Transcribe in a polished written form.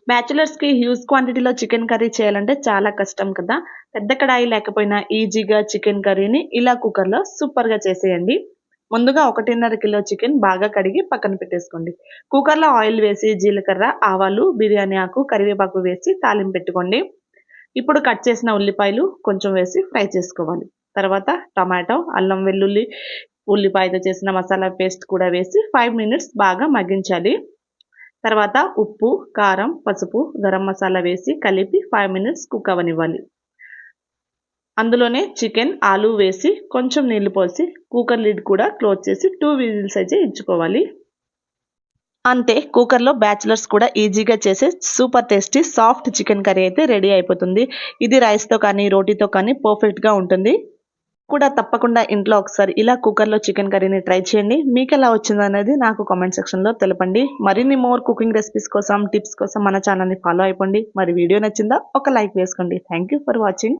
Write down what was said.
బ్యాచిలర్స్‌కి huge క్వాంటిటీలో chicken curry చేయాలంటే చాలా కష్టం కదా! పెద్ద కడాయి లేకపోయినా ఈజీగా చికెన్ కర్రీని ఇలా కుక్కర్‌లో సూపర్‌గా చేసేయండి. ముందుగా 1.5 కిలో చికెన్ బాగా కడిగి పక్కన పెట్టేసుకోండి. కుక్కర్‌లో ఆయిల్ వేసి జీలకర్ర, ఆవాలు, బిర్యానీ ఆకు, కరివేపాకు వేసి తాలింపు పెట్టుకోండి. ఇప్పుడు కట్ చేసిన ఉల్లిపాయలు కొంచెం వేసి ఫ్రై చేసుకోవాలి. తర్వాత టమాటో, అల్లం వెల్లుల్లి, ఉల్లిపాయతో చేసిన మసాలా పేస్ట్ కూడా వేసి 5 మినిట్స్ బాగా మగ్గించాలి. తర్వాత ఉప్పు, కారం, పసుపు, గరం మసాలా వేసి కలిపి 5 మినిట్స్ కుక్ అవ్వనివ్వాలి. అందులోనే చికెన్, ఆలు వేసి కొంచెం నీళ్లు పోసి కుక్కర్ లిడ్ కూడా క్లోజ్ చేసి 2 విజిల్స్ అయితే ఇచ్చుకోవాలి. అంతే, కుక్కర్‌లో బ్యాచిలర్స్ కూడా ఈజీగా చేసే super tasty soft chicken curry అయితే రెడీ అయిపోతుంది. ఇది రైస్‌తో కానీ, రోటీతో కానీ పర్ఫెక్ట్‌గా ఉంటుంది. కూడా తప్పకుండా ఇంట్లో ఒకసారి ఇలా కుక్కర్‌లో చికెన్ కర్రీని ట్రై చేయండి. మీకెలా వచ్చిందనేది నాకు కామెంట్ సెక్షన్‌లో తెలపండి. మరిన్ని మోర్ కుకింగ్ రెసిపీస్ కోసం, టిప్స్ కోసం మన ఛానెల్‌ని ఫాలో అయిపోండి. మరి వీడియో నచ్చిందా? ఒక లైక్ వేసుకోండి. Thank you for watching.